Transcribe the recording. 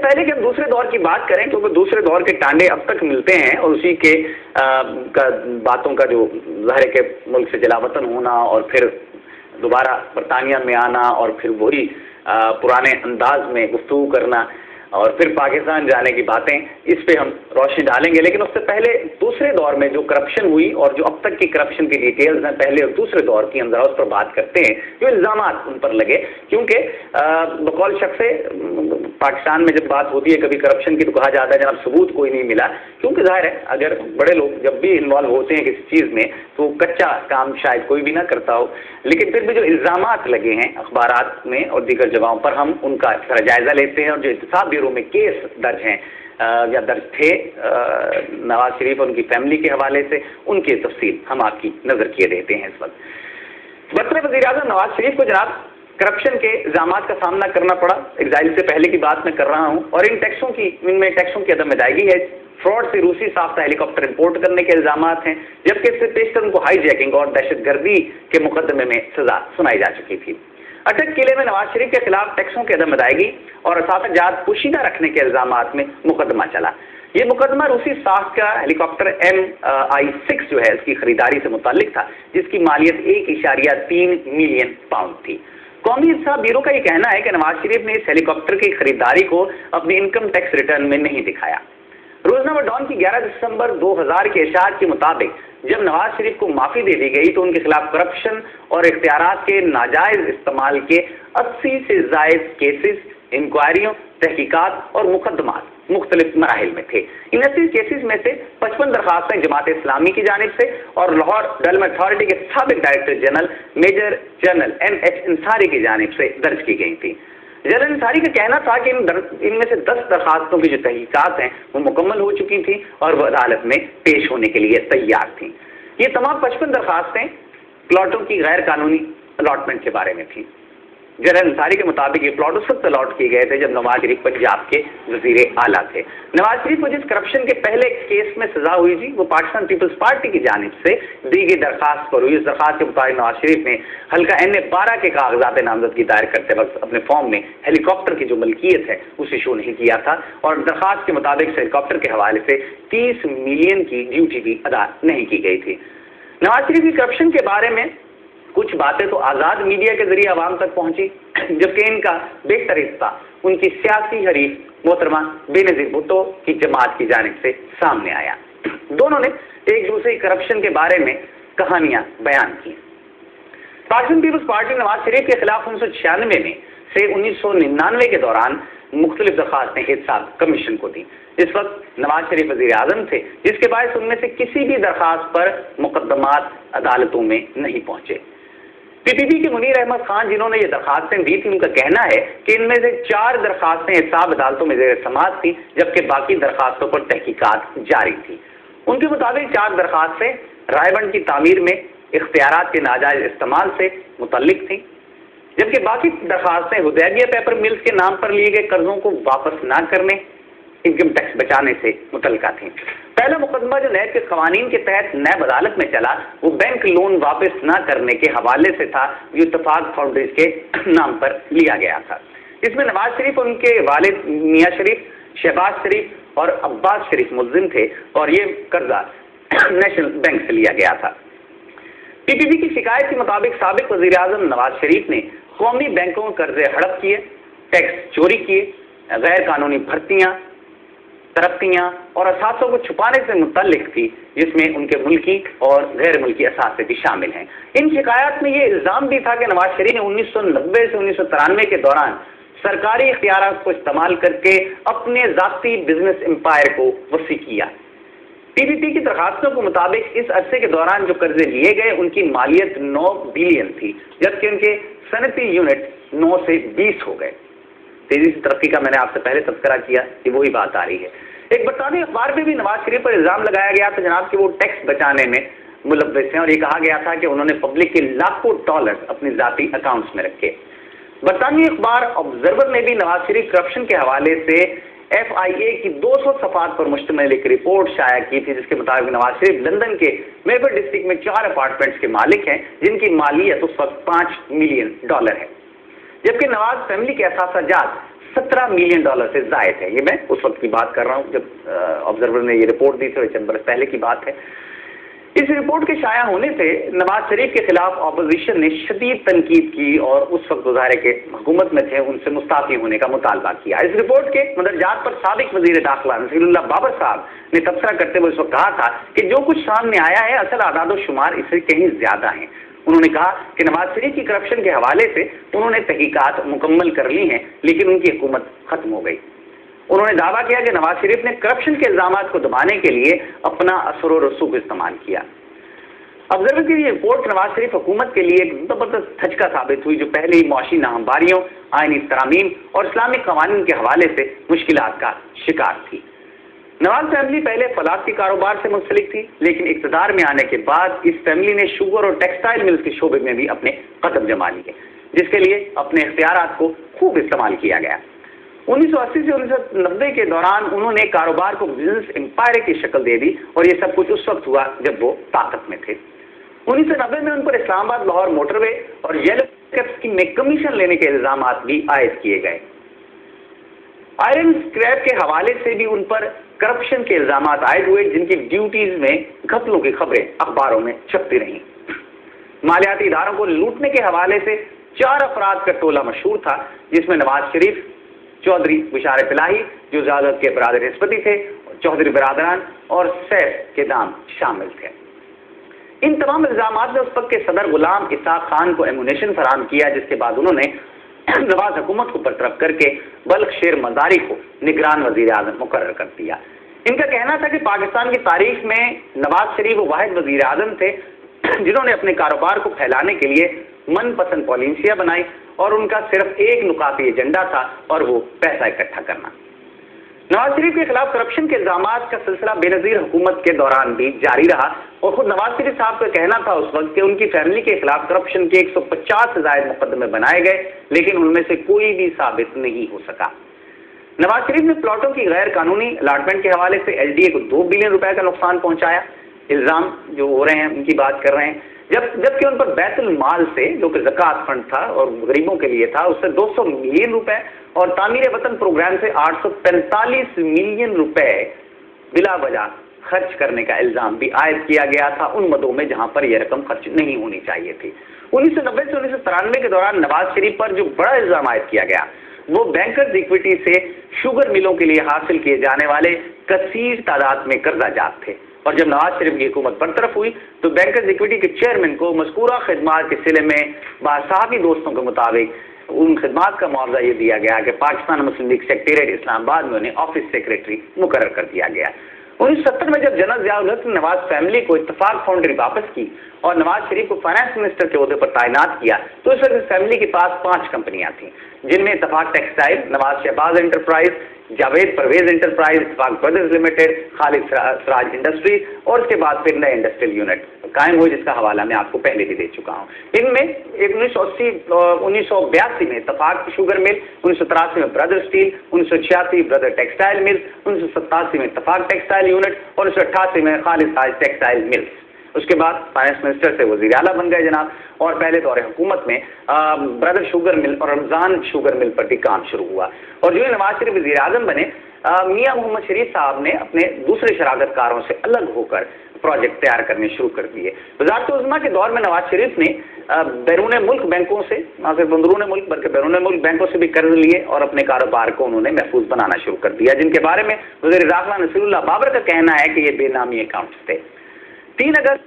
पहले कि हम दूसरे दौर की बात करें, क्योंकि दूसरे दौर के टांडे अब तक मिलते हैं और उसी के बातों का जो ज़ाहिर के मुल्क से जलावतन होना और फिर दोबारा बरतानिया में आना और फिर वही पुराने अंदाज में गुफ्तगू करना और फिर पाकिस्तान जाने की बातें, इस पे हम रोशनी डालेंगे। लेकिन उससे पहले दूसरे दौर में जो करप्शन हुई और जो अब तक की करप्शन की डिटेल्स हैं पहले और दूसरे दौर की, हम जरा उस पर बात करते हैं, जो इल्ज़ामात उन पर लगे। क्योंकि बकौल शख्स से पाकिस्तान में जब बात होती है कभी करप्शन की तो कहा जाता है जनाब सबूत कोई नहीं मिला, क्योंकि जाहिर है अगर बड़े लोग जब भी इन्वॉल्व होते हैं किसी चीज़ में तो कच्चा काम शायद कोई भी ना करता हो। लेकिन फिर भी जो इल्ज़ामात लगे हैं अखबारात में और दीगर जगहों पर, हम उनका जायज़ा लेते हैं और जो इत्तेफाक ब्यूरो में केस दर्ज हैं या दर्ज थे नवाज शरीफ और उनकी फैमिली के हवाले से, उनकी तफसील हम आपकी नज़र किए देते हैं। इस वक्त बरतर वज़ीर-ए-आज़म नवाज शरीफ को जनाब करप्शन के इल्ज़ामात का सामना करना पड़ा। एग्जाइल से पहले की बात मैं कर रहा हूँ और इनमें टैक्सों की अदम अदायगी है, फ्रॉड से रूसी साख्ता हेलीकॉप्टर इंपोर्ट करने के इल्ज़ामात हैं, जबकि इससे पेशतर उनको हाईजैकिंग और दहशतगर्दी के मुकदमे में सजा सुनाई जा चुकी थी। अटक किले में नवाज शरीफ के खिलाफ टैक्सों की अदम अदायगी और असाफ़जात पोशीदा रखने के इल्ज़ामात में मुकदमा चला। ये मुकदमा रूसी साख का हेलीकॉप्टर MI6 जो है इसकी खरीदारी से मुताल्लिक था, जिसकी मालियत 1.3 मिलियन पाउंड थी। कौमी इंसाफ ब्यूरो का ये कहना है कि नवाज शरीफ ने इस हेलीकॉप्टर की खरीदारी को अपनी इनकम टैक्स रिटर्न में नहीं दिखाया। रोजनामा डॉन की 11 दिसंबर 2000 के इशार के मुताबिक जब नवाज शरीफ को माफी दे दी गई तो उनके खिलाफ करप्शन और इख्तियारात के नाजायज इस्तेमाल के 80 से जायद केसेस, इंक्वायरियों, तहकीकात और मुकदमात मुख्तलिफ मराहिल में थे। इन 80 केसेस में से 55 दरखास्तें जमात इस्लामी की जानिब से और लाहौर डेवलपमेंट अथॉरिटी के साबिक director general major general MH Ansari की जानिब से दर्ज की गई थी। जनरल अंसारी का कहना था कि इनमें से 10 दरखास्तों की जो तहकीकात हैं वो मुकम्मल हो चुकी थी और वह अदालत में पेश होने के लिए तैयार थी। ये तमाम 55 दरखास्तें प्लॉटों की गैर कानूनी अलॉटमेंट के बारे में थी। जनरल अंसारी के मुताबिक ये प्लॉट उस वक्त अलॉट किए गए थे जब नवाज शरीफ पंजाब के वजीर आला थे। नवाज शरीफ को जिस करप्शन के पहले केस में सजा हुई थी वो पाकिस्तान पीपल्स पार्टी की जानिब से दी गई दरखास्त पर हुई। इस दरखास्त के मुताबिक नवाज शरीफ ने हल्का NA-12 के कागजात नामजदगी दायर करते वक्त अपने फॉर्म में हेलीकॉप्टर की जो मलकियत है उसे शो नहीं किया था और दरखास्त के मुताबिक हेलीकॉप्टर के हवाले से 30 मिलियन की ड्यूटी भी अदा नहीं की गई थी। नवाज शरीफ की करप्शन के बारे में कुछ बातें तो आज़ाद मीडिया के जरिए आवाम तक पहुंची, जबकि इनका बेहतर हिस्सा उनकी सियासी हरीफ मोहतरमा बेनज़ीर भुट्टो की जमात की जानिब से सामने आया। दोनों ने एक दूसरे की करप्शन के बारे में कहानियां बयान की। पाकिस्तान पीपल्स पार्टी नवाज शरीफ के खिलाफ 1996 में से 1999 के दौरान मुख्तलिफ दरखास्तें एहतसाब कमीशन को दी। इस वक्त नवाज शरीफ वज़ीर आज़म थे, जिसके बायस उनमें से किसी भी दरखास्त पर मुकदमात अदालतों में नहीं पहुंचे। PPP के मुनीर अहमद खान जिन्होंने ये दरखास्तें दी थी, उनका कहना है कि इनमें से 4 दरखास्तें एहतसाब अदालतों में ज़ेर समाअत थी, जबकि बाकी दरखास्तों पर तहकीकात जारी थी। उनके मुताबिक 4 दरखास्तें रायबंद की तामीर में इख्तियारात के नाजायज इस्तेमाल से मुतल्लिक थी, जबकि बाकी दरखास्तें हुदैबिया पेपर मिल्स के नाम पर लिए गए कर्जों को वापस न करने, इनकम टैक्स बचाने से मुतल्लिका थी। पहला मुकदमा जो नैब के कवानीन के तहत नैब अदालत में चला वो बैंक लोन वापस न करने के हवाले से था, जो इत्तफाक फाउंडेशन के नाम पर लिया गया था। इसमें नवाज शरीफ और उनके वालिद मियाँ शरीफ, शहबाज शरीफ और अब्बास शरीफ मुल्जिम थे और ये कर्जा नेशनल बैंक से लिया गया था। PPP की शिकायत के मुताबिक साबिक वज़ीर आज़म नवाज शरीफ ने कौमी बैंकों के कर्जे हड़प किए, टैक्स चोरी किए, गैर कानूनी भर्तियाँ, तरक्तियाँ और असासों को छुपाने से मुतल्लिक थी, जिसमें उनके मुल्की और गैर मुल्की असासे भी शामिल हैं। इन शिकायत में ये इल्ज़ाम भी था कि नवाज शरीफ ने 1990 से 1993 के दौरान सरकारी इख्तियारात को इस्तेमाल करके अपने ज़ाती बिजनेस एम्पायर को वसी किया। PPP की दरखास्तों के मुताबिक इस अरसे के दौरान जो कर्जे लिए गए उनकी मालियत 9 बिलियन थी, जबकि उनके सनती यूनिट 9 से 20 हो गए। तेजी से तरक्की का मैंने आपसे पहले तज़किरा किया कि वही बात आ रही है। एक बरतानी अखबार में भी नवाज शरीफ पर इल्ज़ाम लगाया गया था जनाब कि वो टैक्स बचाने में मुलव्वस हैं और ये कहा गया था कि उन्होंने पब्लिक के लाखों डॉलर्स अपने ज़ाती अकाउंट्स में रखे। बरतानी अखबार ऑब्जर्वर ने भी नवाज शरीफ करप्शन के हवाले से FIA की 200 सफ़ात पर मुश्तमिल एक रिपोर्ट शाया की थी, जिसके मुताबिक नवाज शरीफ लंदन के मेबर डिस्ट्रिक्ट में 4 अपार्टमेंट्स के मालिक हैं, जिनकी मालियत उस वक्त $5 मिलियन है, जबकि नवाज फैमिली के असासाजात 17 मिलियन डॉलर से ज़ायद है। ये मैं उस वक्त की बात कर रहा हूँ जब ऑब्जर्वर ने ये रिपोर्ट दी थी, चंद बरस पहले की बात है। इस रिपोर्ट के शाया होने से नवाज शरीफ के खिलाफ अपोजिशन ने शदीद तनकीद की और उस वक्त गुज़ारे के हुकूमत में थे उनसे मुस्ताफ़ी होने का मुतालबा किया। इस रिपोर्ट के मदरजात पर साबिक वज़ीर दाखिला नसीरुल्लाह बाबर साहब ने तबसरा करते हुए उस वक्त कहा था कि जो कुछ सामने आया है असल आदाद शुमार इससे कहीं ज़्यादा हैं। उन्होंने कहा कि नवाज शरीफ की करप्शन के हवाले से उन्होंने तहकीकात मुकम्मल कर ली हैं, लेकिन उनकी हुकूमत खत्म हो गई। उन्होंने दावा किया कि नवाज शरीफ ने करप्शन के इल्जामात को दबाने के लिए अपना असर और रसूख इस्तेमाल किया। ऑब्जर्वर की ये रिपोर्ट नवाज शरीफ हुकूमत के लिए एक जबरदस्त धचका साबित हुई, जो पहले ही मौशी नाहमवारियों, आईनी तरामीम और इस्लामिक कवानीन के हवाले से मुश्किलात का शिकार थी। नवाज फैमिली पहले फलाती कारोबार से मुंसलिक थी, लेकिन इक़्तिदार में आने के बाद इस फैमिली ने शुगर और टेक्सटाइल मिल्स के शोबे में भी अपने कदम जमा लिए, जिसके लिए अपने इख्तियारात को खूब इस्तेमाल किया गया। 1980 से 1990 के दौरान उन्होंने कारोबार को बिजनेस एम्पायर की शक्ल दे दी और ये सब कुछ उस वक्त हुआ जब वो ताकत में थे। 1990 में उन पर इस्लामाबाद लाहौर मोटरवे और येलो स्कीम में कमीशन लेने के इल्जाम भी आयद किए गए। आयरन स्क्रैप के हवाले से भी उन पर करप्शन के इल्जाम आयद हुए, जिनकी ड्यूटीज में घपलों की खबरें अखबारों में छपती रहीं। मालियाती इदारों को लूटने के हवाले से 4 अफराद का टोला मशहूर था, जिसमें नवाज शरीफ, चौधरी बिशारत इलाही जो ज़ियादत के बरादर रिस्पती थे, चौधरी बरादरान और सैफ के दाम शामिल थे। इन तमाम इल्जामात ने उस वक्त के सदर गुलाम इसाक खान को एमुनेशन फराहम किया, जिसके बाद उन्होंने नवाज हुकूमत को बरतरफ करके बल्ख शेर मज़ारी को निगरान वज़ीर आज़म मुकर्रर कर दिया। इनका कहना था कि पाकिस्तान की तारीख में नवाज शरीफ वो वाहिद वज़ीर आज़म थे जिन्होंने अपने कारोबार को फैलाने के लिए मनपसंद पॉलिसियां बनाई और उनका सिर्फ एक नुकाती एजेंडा था और वो पैसा इकट्ठा करना। नवाज शरीफ के खिलाफ करप्शन के इल्जामात का सिलसिला बेनज़ीर हुकूमत के दौरान भी जारी रहा और खुद नवाज शरीफ साहब का कहना था उस वक्त कि उनकी फैमिली के खिलाफ करप्शन के 150 से ज़ायद मुकदमे बनाए गए, लेकिन उनमें से कोई भी साबित नहीं हो सका। नवाज शरीफ ने प्लॉटों की गैर कानूनी अलाटमेंट के हवाले से LDA को 2 बिलियन रुपए का नुकसान पहुंचाया। इल्जाम जो हो रहे हैं उनकी बात कर रहे हैं, जबकि उन पर बैतुल माल से, जो कि ज़कात फंड था और गरीबों के लिए था, उससे 200 मिलियन रुपए और तामीर वतन प्रोग्राम से 845 मिलियन रुपए बिला वजह खर्च करने का इल्जाम भी आयद किया गया था उन मदों में जहां पर यह रकम खर्च नहीं होनी चाहिए थी। 1990 से 1993 के दौरान नवाज शरीफ पर जो बड़ा इल्जाम आयद किया गया वो बैंकर्स इक्विटी से शुगर मिलों के लिए हासिल किए जाने वाले कसीर तादाद में कर्जा जात थे, और जब नवाज शरीफ की हुकूमत बरतरफ हुई तो बैंकर्स इक्विटी के चेयरमैन को मज़कूरा खिदमात के सिले में बासाहबी दोस्तों के मुताबिक उन खिदमात का मुआवजा ये दिया गया कि पाकिस्तान मुस्लिम लीग सेक्रेटेरिएट इस्लामाबाद में उन्हें ऑफिस सेक्रेटरी मुकर्रर कर दिया गया। 1970 में जब जनरल ज़ियाउल हक ने नवाज फैमिली को इत्तफाक फाउंड्री वापस की और नवाज शरीफ को फाइनेंस मिनिस्टर के ओहदे पर तैनात किया तो इस वक्त फैमिली के पास 5 कंपनियां थीं, जिनमें Ittefaq textile, Nawaz Shahbaz enterprise, Javed Pervez enterprise, Ittefaq brothers limited, Khalid Siraj industries और उसके बाद फिर नए इंडस्ट्रियल यूनिट कायम हुए, जिसका हवाला मैं आपको पहले भी दे चुका हूँ। इनमें 1982 में इत्तफाक शुगर मिल, 1983 में brother steel, 1986 brother textile mill, 1987 में इत्तफाक टेक्सटाइल यूनिट और 1988 में खालिद सराज टेक्सटाइल मिल्स। उसके बाद फाइनेंस मिनिस्टर से वज़ीर आला बन गए जनाब, और पहले दौरे हुकूमत में ब्रदर शुगर मिल और रमज़ान शुगर मिल पर भी काम शुरू हुआ। और जो नवाज शरीफ वज़ीर आज़म बने, मियाँ मोहम्मद शरीफ साहब ने अपने दूसरे शराकतकारों से अलग होकर प्रोजेक्ट तैयार करने शुरू कर दिए। वज़ारत उज़्मा के दौर में नवाज शरीफ ने बैरून मुल्क बैंकों से, न सिर्फ अंदरून मुल्क बल्कि बैरून मुल्क बैंकों से भी कर्ज लिए और अपने कारोबार को उन्होंने महफूज बनाना शुरू कर दिया, जिनके बारे में वज़ीर दाखिला नसीरुल्लाह बाबर का कहना है कि ये बेनामी अकाउंट्स थे। 3 अगस्त